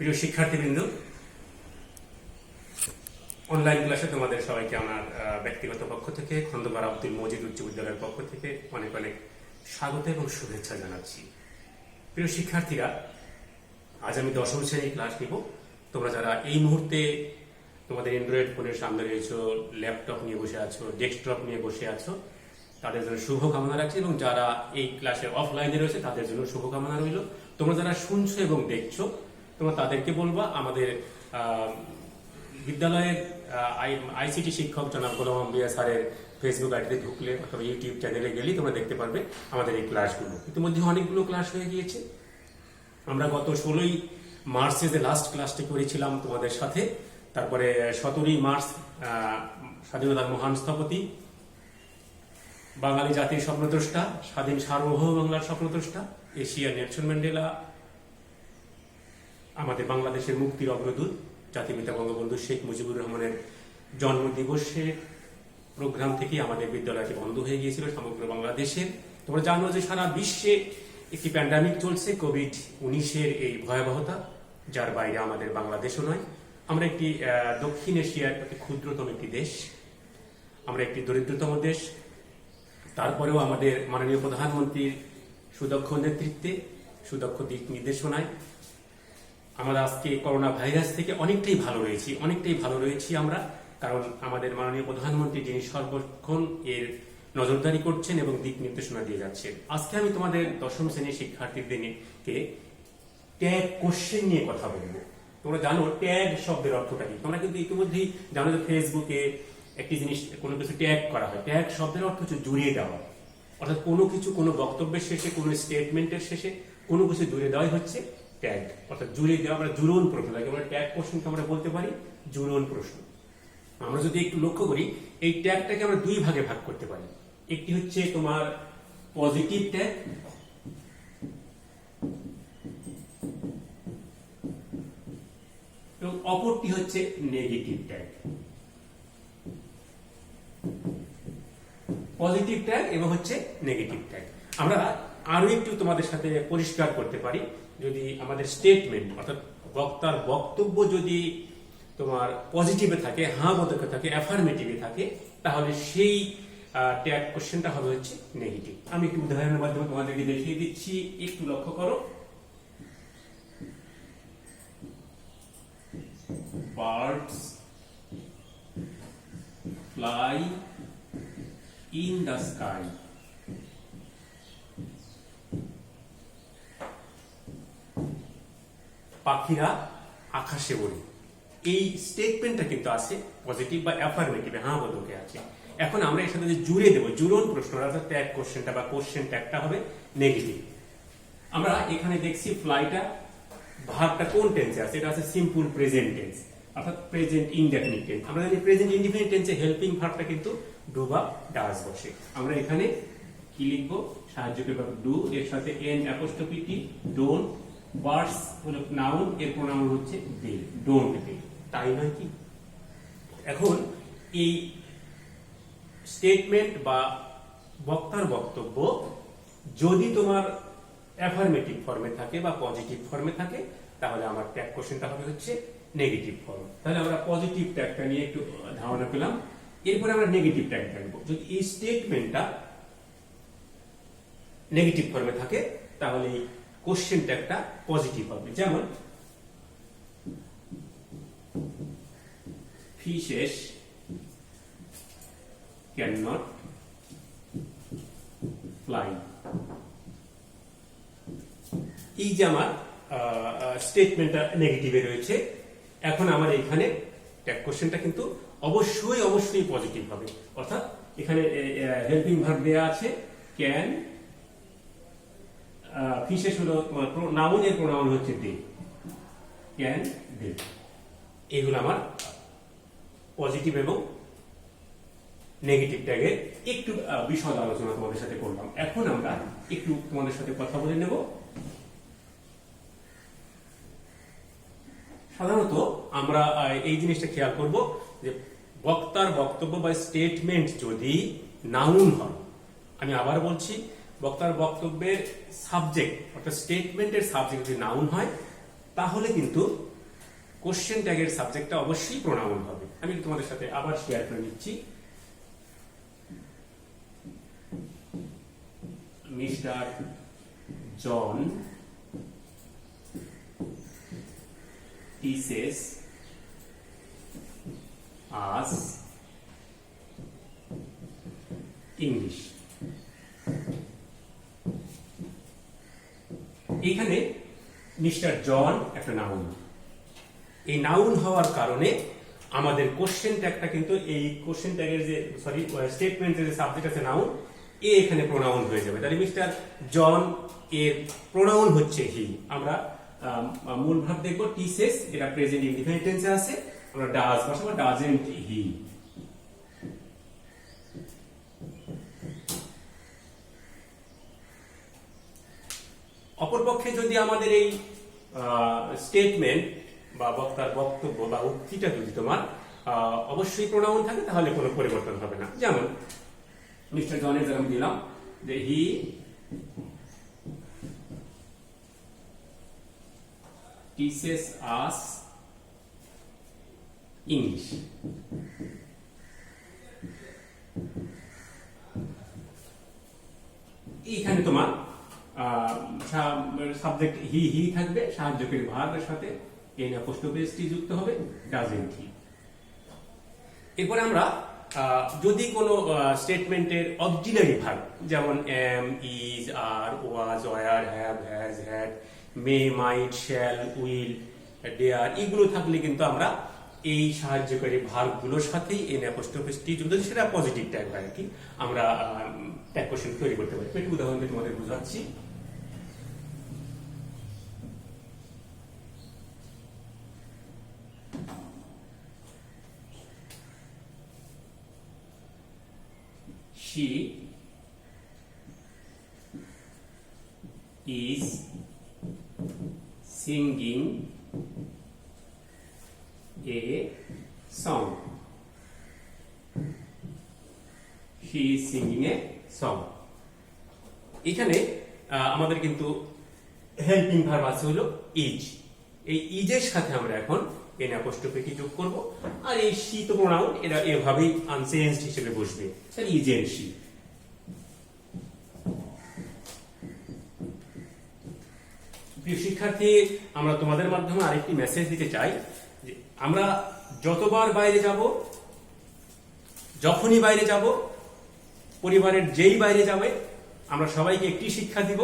প্রিয় শিক্ষার্থীবৃন্দ, অনলাইন ক্লাসে তোমাদের সবাইকে আমার ব্যক্তিগত পক্ষ থেকে খন্দকার আব্দুল মজিদ উচ্চ বিদ্যালয়ের পক্ষ থেকে অনেক অনেক স্বাগত এবং শুভেচ্ছা জানাচ্ছি। প্রিয় শিক্ষার্থীরা, আজ আমি 10ম শ্রেণীর ক্লাস নিব। তোমরা যারা এই মুহূর্তে তোমাদের অ্যান্ড্রয়েড ফোনের সামনে রয়েছো, ল্যাপটপ নিয়ে বসে আছো, ডেস্কটপ নিয়ে বসে আছো, তাদের জন্য শুভকামনা রাখছি, এবং যারা এই ক্লাসে অফলাইনে রয়েছে তাদের জন্য শুভকামনা রইল। তোমরা যারা শুনছো এবং দেখছো, তোমরা তাদেরকে বলবা আমাদের বিদ্যালয়ের আইসিটি শিক্ষক জনাব গোলাম আম্বিয়া স্যারের ফেসবুক আইডিতে ঢুকলে অথবা ইউটিউব চ্যানেলে গেলেই তোমরা দেখতে পারবে আমাদের এই ক্লাসগুলো। ইতিমধ্যে অনেকগুলো ক্লাস হয়ে গিয়েছে। আমরা গত 16ই মার্চে যে লাস্ট ক্লাসটি করেছিলাম তোমাদের সাথে, তারপরে 17ই মার্চ স্বাধীনতার মহান স্থপতি, বাঙালি জাতির স্বপ্নদ্রষ্টা, স্বাধীন সার্বভৌম বাংলার স্বপ্নদ্রষ্টা, এশিয়া নেলসন ম্যান্ডেলা, আমাদের বাংলাদেশের মুক্তির অগ্রদূত জাতিপিতা বঙ্গবন্ধু শেখ মুজিবুর রহমানের জন্মদিবসের প্রোগ্রাম থেকে আমাদের বিদ্যালয়টি বন্ধ হয়ে গিয়েছিল সমগ্র বাংলাদেশের। তোমরা জানো যে সারা বিশ্বে একটি প্যান্ডামিক চলছে, কোভিড-19 এই ভয়াবহতা, যার বাইরে আমাদের বাংলাদেশও নয়। আমরা একটি দক্ষিণ এশিয়ার একটি ক্ষুদ্রতম একটি দেশ, আমরা একটি দরিদ্রতম দেশ। তারপরেও আমাদের মাননীয় প্রধানমন্ত্রীর সুদক্ষ নেতৃত্বে, সুদক্ষ দিক নির্দেশনায় আমরা আজকে করোনা ভাইরাস থেকে অনেকটাই ভালো রয়েছি আমরা, কারণ আমাদের মাননীয় প্রধানমন্ত্রী যিনি সর্বক্ষণ এর নজরদারি করছেন এবং দিক নির্দেশনা দিয়ে যাচ্ছেন। আজকে আমি তোমাদের 10ম শ্রেণীর শিক্ষার্থীদেরকে ট্যাগ কোশ্চেন নিয়ে কথা বলবো। তোমরা জানো ট্যাগ শব্দের অর্থটা কি? তোমরা কিন্তু ইতিমধ্যেই জানো যে ফেসবুকে একটি জিনিস, কোনো কিছু ট্যাগ করা হয়। ট্যাগ শব্দের অর্থ হচ্ছে জুড়িয়ে দেওয়া, অর্থাৎ কোনো কিছু, কোনো বক্তব্যের শেষে, কোনো স্টেটমেন্টের শেষে কোনো কিছু জুড়ে দেওয়াই হচ্ছে ট্যাগ, অর্থাৎ জুড়িয়ে দেওয়া। আমরা জুড়ন প্রশ্ন, আমরা ট্যাগ কোশ্চেনকে আমরা বলতে পারি জুড়ন প্রশ্ন। আমরা যদি একটু লক্ষ্য করি, এই ট্যাগটাকে আমরা দুই ভাগে ভাগ করতে পারি। একটি হচ্ছে তোমার পজিটিভ ট্যাগ, এবং অপরটি হচ্ছে নেগেটিভ ট্যাগ। পজিটিভ ট্যাগ এবং হচ্ছে নেগেটিভ ট্যাগ। আমরা আরো একটু তোমাদের সাথে পরিষ্কার করতে পারি, যদি আমাদের স্টেটমেন্ট অর্থাৎ বক্তার বক্তব্য যদি তোমার পজিটিভে থাকে, হ্যাঁ বোধকে থাকে, অ্যাফার্মেটিভে থাকে, তাহলে সেই ট্যাগ কোশ্চেনটা হবে হচ্ছে নেগেটিভ। আমি একটু উদাহরণের মাধ্যমে তোমাদেরকে দেখিয়ে দিচ্ছি, একটু লক্ষ্য করো। Birds fly in the sky. পাখিরা আকাশে ওড়ে। এই স্টেটমেন্টটা কিন্তু আছে পজিটিভ বা অ্যাফার্মেটিভ, হ্যাঁ বোধকে আছে। এখন আমরা এর সাথে যে জুড়ে দেবো, জুড়ন প্রশ্ন অর্থাৎ ট্যাগ কোশ্চেনটা বা কোশ্চেন ট্যাগটা হবে নেগেটিভ। আমরা এখানে দেখছি ফ্লাইটা ভার্বটা কোন টেন্সে আছে, এটা আছে সিম্পল প্রেজেন্ট টেন্স, অর্থাৎ প্রেজেন্ট ইনডেফিনিট টেন্স। আমরা জানি প্রেজেন্ট ইনডেফিনিট টেন্সে হেল্পিং ভার্বটা কিন্তু ডু বা ডাজ বসে। আমরা এখানে কি লিখবো? সাহায্যকারী ভার্ব ডু, এর সাথে N apostrophe T, don't. Birds হলো নাউন, এর প্রোনাউন হচ্ছে দে, ডোন্ট দে, তাই নয় কি? এখন এই স্টেটমেন্ট বা বক্তার বক্তব্য যদি তোমার অ্যাফার্মেটিভ ফর্মে থাকে বা পজিটিভ ফর্মে থাকে, তাহলে আমার ট্যাগ কোশ্চেনটা হবে হচ্ছে নেগেটিভ ফর্ম। তাহলে আমরা পজিটিভ ট্যাগটা নিয়ে একটু ধারণা পেলাম। এরপরে আমরা নেগেটিভ ট্যাগ দেখব। যদি এই স্টেটমেন্টটা নেগেটিভ ফর্মে থাকে, তাহলে এই কোশ্চেন ট্যাগটা পজিটিভ হবে। যেমন ফিশেস ক্যান নট ফ্লাই। এই যে আমার স্টেটমেন্টটা নেগেটিভে রয়েছে, এখন আমার এখানে ট্যাগ কোশ্চেনটা কিন্তু অবশ্যই পজিটিভ হবে। অর্থাৎ এখানে হেল্পিং ভার্ব দেয়া আছে ক্যান, ফিশেস হলো নাউন, এর প্রোনাউন হচ্ছে দে, ক্যান দে। এগুলো আমার পজিটিভ এবং নেগেটিভ ট্যাগের একটু বিশদ আলোচনা তোমাদের সাথে করলাম। এখন আমরা একটু তোমাদের সাথে কথা বলে নেব। সাধারণত আমরা এই জিনিসটা খেয়াল করব যে বক্তার বক্তব্য বা স্টেটমেন্ট যদি নাউন হয়, আমি আবার বলছি, বক্তার বক্তব্যের সাবজেক্ট অর্থাৎ স্টেটমেন্টের সাবজেক্ট যদি নাউন হয়, তাহলে কিন্তু কোশ্চেন ট্যাগের সাবজেক্টটা অবশ্যই প্রোনাউন হবে। আমি তোমাদের সাথে আবার শেয়ার করে নিচ্ছি। Mister John teaches us English। এখানে মিস্টার জন একটা নাউন, এই নাউন হওয়ার কারণে আমাদের কোশ্চেন ট্যাগটা কিন্তু এই কোশ্চেন ট্যাগের যে স্টেটমেন্টের যে সাবজেক্ট আছে নাউন, এ এখানে প্রোনাউন হয়ে যাবে। তাহলে মিস্টার জন এর প্রোনাউন হচ্ছে হি। আমরা মূল ভাব দেখব টিসেস, এটা প্রেজেন্ট ইনডিফিনিট টেন্সে আছে, আমরা ডাজ বসাবো ডাজেন্ট হি। অপরপক্ষে যদি আমাদের এই স্টেটমেন্ট বা বক্তার বক্তব্য বা উক্তিটা যদি তোমার অবশ্যই প্রোনাউন থাকে তাহলে কোনো পরিবর্তন হবে না। যেমন মিস্টার জনের যেরকম দিলাম যে হি teaches us English। এইখানে তোমার সাবজেক্ট হি থাকবে, সাহায্যকারী ভার্বের সাথে এন অ্যাপোস্ট্রোফি টি যুক্ত হবে, ডাজেন্ট হি। এরপরে আমরা যদি কোনো স্টেটমেন্টের অক্সিলারি ভার্ব যেমন am, is, are, was, were, have, has, had, may, might, shall, will, dare, এগুলো থাকলে কিন্তু আমরা এই সাহায্যকারী ভার্বগুলোর সাথেই এন অ্যাপোস্ট্রোফি টি যুক্ত, সেটা পজিটিভ ট্যাগ আর কি, আমরা ট্যাগ কোশ্চেন তৈরি করতে পারি। একটু উদাহরণ দিয়ে তোমাদের বুঝাচ্ছি। She is singing a song। She is singing a song। এখানে আমাদের কিন্তু হেল্পিং ভার্ব আছে হলো ইজ। এই ইজের সাথে আমরা এখন এন অ্যাপোস্ট্রোফি টি যোগ করব, আর এই শি তো প্রোনাউন, এরা এভাবেই আনচেঞ্জড হিসেবে বসবে, তাহলে ইজ এন্ড শি। প্রিয় শিক্ষার্থী, আমরা তোমাদের মাধ্যমে আরেকটি মেসেজ দিতে চাই যে আমরা যতবার বাইরে যাব, যখনই বাইরে যাব, পরিবারের যেই বাইরে যাবে, আমরা সবাইকে একটি শিক্ষা দিব।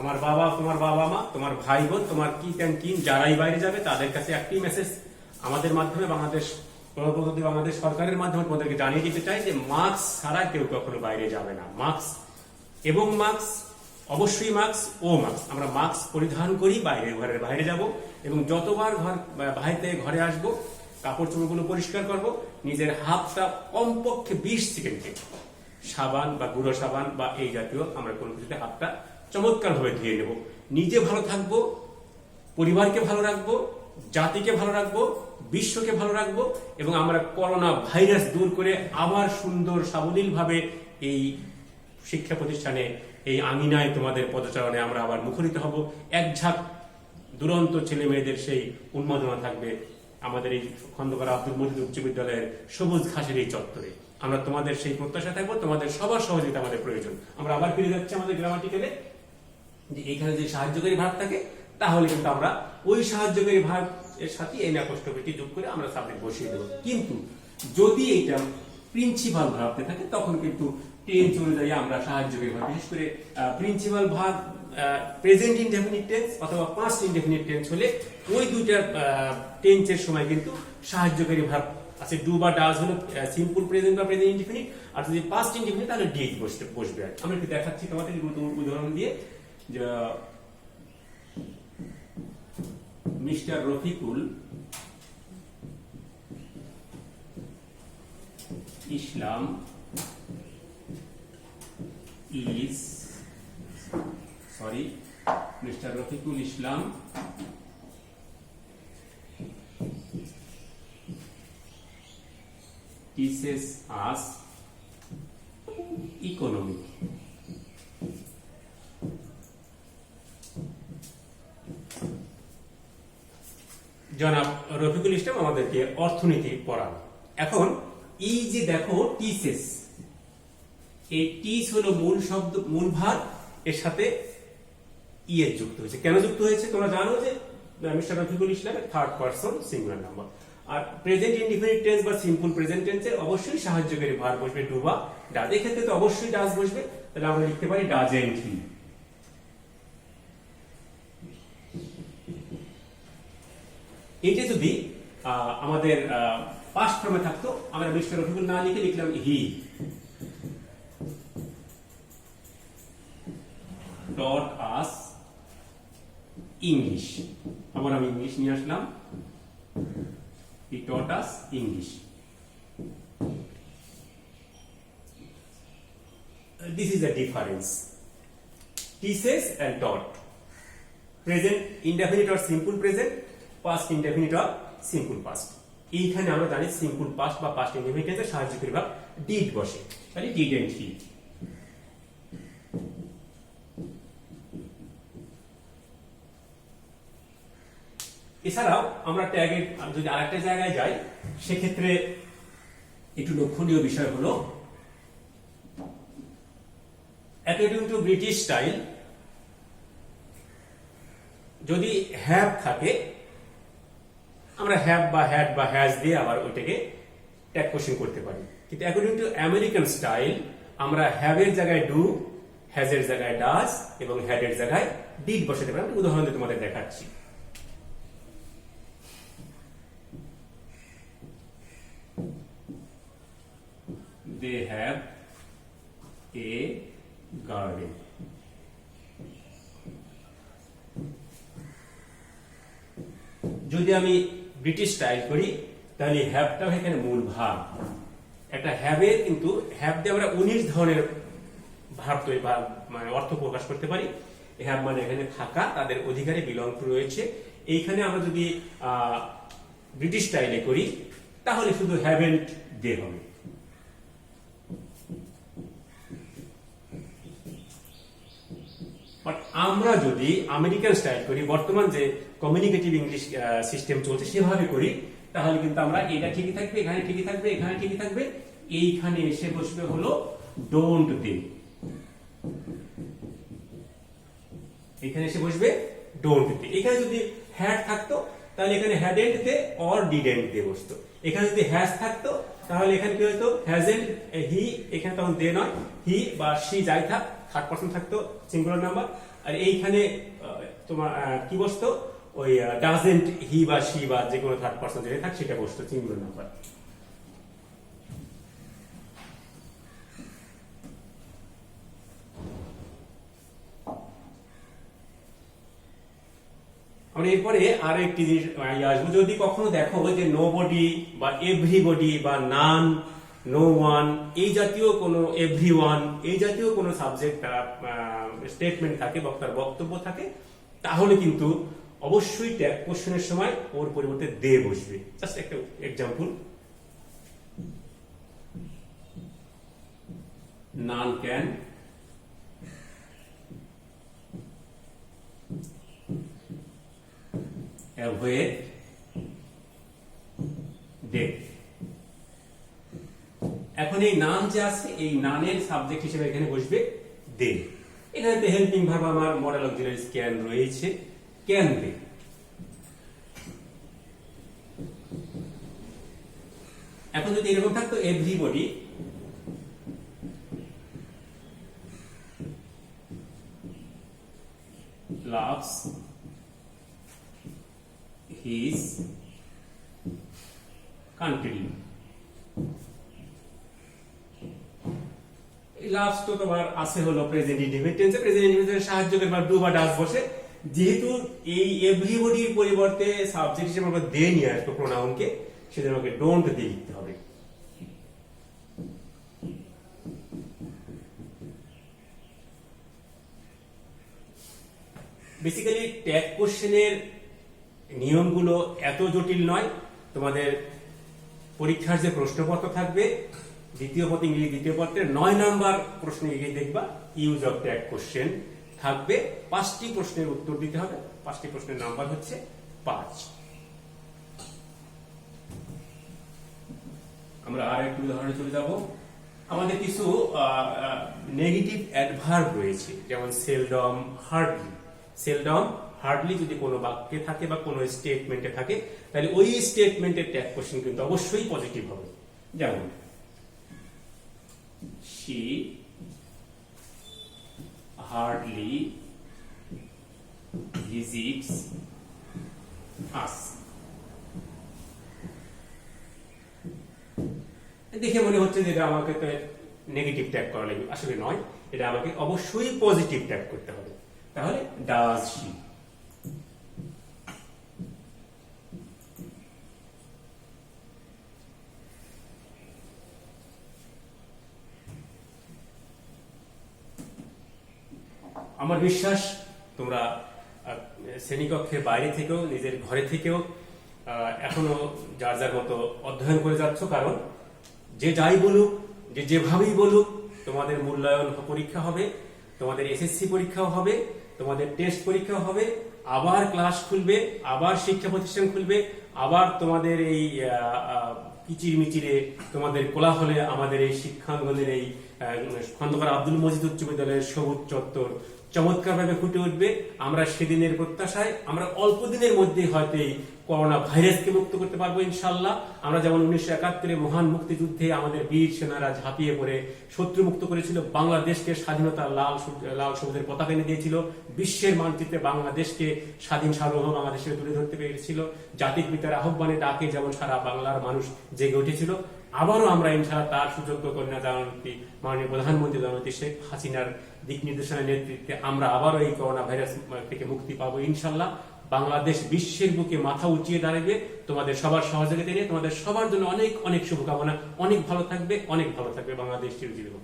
আমার বাবা, তোমার বাবা মা, তোমার ভাই বোন, তোমার কিন যারাই বাইরে যাবে তাদের কাছে একটি মেসেজ আমাদের মাধ্যমে বাংলাদেশ সরকারের মাধ্যমে তোমাদেরকে জানিয়ে দিতে চাই যে মাস্ক ছাড়া কেউ কখনো বাইরে যাবে না। মাস্ক এবং মাস্ক, অবশ্যই মাস্ক ও মাস্ক, আমরা মাস্ক পরিধান করি ঘরের বাইরে যাব, এবং যতবার ঘরে আসবো কাপড় চোপড়গুলো পরিষ্কার করব, নিজের হাতটা কমপক্ষে 20 সেকেন্ডে সাবান বা গুঁড়ো সাবান বা এই জাতীয় আমরা কোনো কিছুতে হাতটা চমৎকার ভাবে ধুয়ে নেব। নিজে ভালো থাকবো, পরিবারকে ভালো রাখবো, জাতিকে ভালো রাখবো, বিশ্বকে ভালো রাখবো, এবং আমরা করোনা ভাইরাস দূর করে আবার সুন্দর সাবলীল ভাবে এই শিক্ষা প্রতিষ্ঠানে, এই আঙিনায় তোমাদের পদচারণে আমরা আবার মুখরিত হব। এক ঝাঁক দুরন্ত ছেলে মেয়েদের সেই উন্মাদনা থাকবে আমাদের এই খন্দকার আব্দুল মজিদ উচ্চ বিদ্যালয়ের সবুজ ঘাসের এই চত্বরে। আমরা তোমাদের সেই প্রত্যাশা থাকবো, তোমাদের সবার সহযোগিতা আমাদের প্রয়োজন। আমরা আবার ফিরে যাচ্ছি আমাদের গ্রামাটিক্যালে, যে এখানে যে সাহায্যকারী ভাব থাকে, তাহলে কিন্তু আমরা ওই সাহায্যকারী ভাব এর সাথে এন অ্যাপোস্ট্রোফি টি যোগ করে আমরা সাবজেক্ট বসিয়ে দেব। কিন্তু যদি এটা প্রিন্সিপাল ভাবতে থাকে তখন কিন্তু টেন্স অনুযায়ী আমরা সাহায্যকারী ভাব, বিশেষ করে প্রিন্সিপাল ভাব প্রেজেন্ট ইনডেফিনিট টেন্স অথবা পাস্ট ইনডেফিনিট টেন্স হলে ওই দুইটা টেন্সের সময় কিন্তু সাহায্যকারী ভাব আছে। ডু বা ডাজ হলো সিম্পল প্রেজেন্ট বা প্রেজেন্ট ইনডেফিনিট, আর যদি পাস্ট ইনডেফিনিট তাহলে ডিড বসবে। আমরা একটু দেখাচ্ছি তোমাদের উদাহরণ দিয়ে। Mister Rafiqul Islam Mr. Rafiqul Islam teaches us economic। জনাব রফিকুল ইসলাম আমাদেরকে অর্থনীতি পড়ান। এখন এই যে দেখো টিসেস, এই টিস হলো মূল শব্দ, মূল ভার, এর সাথে ইএস যুক্ত হয়েছে। কেন যুক্ত হয়েছে তোমরা জানো যে মিস্টার রফিকুল ইসলামের থার্ড পারসন সিঙ্গুলার নাম্বার। আর প্রেজেন্ট ইনডিফিনিট টেন্স বা সিম্পল প্রেজেন্ট টেন্সে অবশ্যই সাহায্যকারী ভার বসবে ডু বা ডাজ। এই ক্ষেত্রে তো অবশ্যই ডাজ বসবে, তাহলে আমরা লিখতে পারি ডাজেন্ট হি। এটা যদি আমাদের পাস্ট ফর্মে থাকতো, আমরা মিস্টার রফিকুল না লিখে লিখলাম হি taught us English। আবার আমি ইংলিশ নিয়ে আসলাম, he taught us English। This is the difference, teaches and taught, present indefinite or simple present, past indefinite or simple past। এইখানে আমরা জানি সিম্পল পাস্ট বা পাস্ট ইনডিফিনিট টেন্সে সাহায্যকারী ভাব ডিড বসে, তাহলে ডিডন্ট হি। এছাড়াও আমরা ট্যাগের যদি আরেকটা জায়গায় যাই, সেক্ষেত্রে একটু লক্ষণীয় বিষয় হলো অ্যাকর্ডিং টু ব্রিটিশ স্টাইল যদি হ্যাভ থাকে, আমরা হ্যাভ বা হ্যাড বা হ্যাজ দিয়ে আবার ওইটাকে ট্যাগ কোশ্চেন করতে পারি। কিন্তু অ্যাকর্ডিং টু আমেরিকান স্টাইল আমরা হ্যাভ এর জায়গায় ডু, হ্যাজ এর জায়গায় ডাজ এবং হ্যাড এর জায়গায় ডিড বসাতে পারি। আমি উদাহরণ দিয়ে তোমাদের দেখাচ্ছি। They have a garden। যদি আমি ব্রিটিশ স্টাইল করি তাহলে হ্যাভটা এখানে মূল ভাব। একটা হ্যাভের কিন্তু হ্যাভ দিয়ে আমরা 19 ধরনের ভাব তৈরি মানে অর্থ প্রকাশ করতে পারি। হ্যাভ মানে এখানে থাকা, তাদের অধিকারে বিলং টু রয়েছে। এইখানে আমরা যদি ব্রিটিশ স্টাইলে করি তাহলে শুধু হ্যাভেন্ট দিয়ে হবে। বাট আমরা যদি আমেরিকান স্টাইল করি, বর্তমান যে কমিউনিকেটিভ ইংলিশ সিস্টেম চলছে সেভাবে করি, তাহলে কিন্তু আমরা এটা ঠিকই থাকবে, এখানে ঠিকই থাকবে, এখানে ঠিকই থাকবে, এইখানে এসে বসবে হলো ডোন্ট দে। এখানে এসে বসবে ডোন্ট দে। এখানে যদি হ্যাড থাকতো তাহলে এখানে হ্যাডেন্ট দে অর ডিডেন্ট দে বসতো। এখানে যদি হ্যাজ থাকতো তাহলে এখানে কি হতো হ্যাজেন্ট হি, এখানে তখন দে নয় হি বা সি যাই থাক, থার্ড পারসন থাকতো সিঙ্গুলার নাম্বার। আর এইখানে তোমার কি বসতো, ওই ডাজেন্ট হি বা সি বা যে কোনো থার্ড পারসন যেটা থাক সেটা বসতো সিঙ্গুলার নাম্বার। আমরা এরপরে আরো একটি জিনিস আসবো। যদি কখনো দেখো যে নোবডি বা এভরিবডি বা নান, নো ওয়ান এই জাতীয় কোনো, এভরিওয়ান এই জাতীয় কোনো সাবজেক্ট স্টেটমেন্ট থাকে, বক্তার বক্তব্য থাকে, তাহলে কিন্তু অবশ্যই ট্যাগ কোশ্চেনের সময় ওর পরিবর্তে দে বসবে। জাস্ট একটা example, none can avoid death। এখন এই নান যে আছে, এই নানের সাবজেক্ট হিসেবে এখানে বসবে দে। এখানে তো হেল্পিং ভার্ব আমার মডেল অক্সিলারিজ ক্যান রয়েছে, ক্যান দে। এখন যদি এরকম থাকতো everybody loves his country। Last তো তোমার আছে হলো প্রেজেন্ট ইনডিফিনিট টেন্সে, প্রেজেন্ট ইনডিফিনিট টেন্সে সাহায্যকারী ভার্ব ডু বা ডাজ বসে। যেহেতু এই এভরিবডির পরিবর্তে সাবজেক্ট হিসেবে আমরা দে নিয়ে আসবো প্রোনাউনকে, সেজন্য আমাকে ডোন্ট দিয়ে লিখতে হবে। বেসিক্যালি ট্যাগ কোশ্চেনের নিয়মগুলো এত জটিল নয়। তোমাদের পরীক্ষার যে প্রশ্নপত্র থাকবে দ্বিতীয় পত্র, ইংরেজি দ্বিতীয় পত্রের 9 নম্বর প্রশ্নে গিয়ে দেখবা ইউজ অফ ট্যাগ কোশ্চেন থাকবে। 5টি প্রশ্নের উত্তর দিতে হবে, 5টি প্রশ্নের নাম্বার হচ্ছে 5। আমরা আর একটু উদাহরণে চলে যাব। আমাদের কিছু নেগেটিভ অ্যাডভার্ব রয়েছে, যেমন সেলডম, হার্ডলি। সেলডম, হার্ডলি যদি কোনো বাক্যে থাকে বা কোনো স্টেটমেন্টে থাকে, তাহলে ওই স্টেটমেন্টের ট্যাগ কোশ্চেন কিন্তু অবশ্যই পজিটিভ হবে। যেমন she hardly visits us। দেখে মনে হচ্ছে যে এটা আমাকে তো নেগেটিভ ট্যাগ করা লাগবে, আসলে নয়, এটা আমাকে অবশ্যই পজিটিভ ট্যাগ করতে হবে। তাহলে ডাজ শি। আমার বিশ্বাস তোমরা শ্রেণীকক্ষের বাইরে থেকেও, নিজের ঘরে থেকেও এখনো যার যার মতো অধ্যয়ন করে যাচ্ছ, কারণ যে যাই বলুক, যে যেভাবেই বলুক, তোমাদের মূল্যায়ন পরীক্ষা হবে, তোমাদের এসএসসি পরীক্ষাও হবে, তোমাদের টেস্ট পরীক্ষাও হবে, আবার ক্লাস খুলবে, আবার শিক্ষা প্রতিষ্ঠান খুলবে, আবার তোমাদের এই কিচির মিচিরে, তোমাদের কোলাহলে আমাদের এই শিক্ষাঙ্গনের এই খন্দকার আব্দুল মজিদ উচ্চ বিদ্যালয়ের সবুজ চত্বর চমৎকারভাবে ফুটে উঠবে। আমরা সেদিনের প্রত্যাশায় আমরা অল্প দিনের মধ্যে হয়তো এই করোনা ভাইরাসকে মুক্ত করতে পারবো ইনশাল্লাহ। আমরা যেমন 1971 মহান মুক্তিযুদ্ধে আমাদের বীর সেনারা ঝাঁপিয়ে পড়ে শত্রু মুক্ত করেছিল, বাংলাদেশকে স্বাধীনতার লাল সবুজের পতাকা এনে দিয়েছিল, বিশ্বের মানচিত্রে বাংলাদেশকে স্বাধীন সার্বভৌম বাংলাদেশে তুলে ধরতে পেরেছিল, জাতির পিতার আহ্বানে ডাকে যেমন সারা বাংলার মানুষ জেগে উঠেছিল, আবারও আমরা ইনশাআল্লাহ তার সুযোগ্য কন্যা জননেত্রী মাননীয় প্রধানমন্ত্রী জননেত্রী শেখ হাসিনার দিক নির্দেশনার নেতৃত্বে আমরা আবারও এই করোনা ভাইরাস থেকে মুক্তি পাবো ইনশাআল্লাহ। বাংলাদেশ বিশ্বের বুকে মাথা উঁচিয়ে দাঁড়াবে তোমাদের সবার সহযোগিতা নিয়ে। তোমাদের সবার জন্য অনেক অনেক শুভকামনা। অনেক ভালো থাকবে, অনেক ভালো থাকবে। বাংলাদেশ চিরজীবী হোক।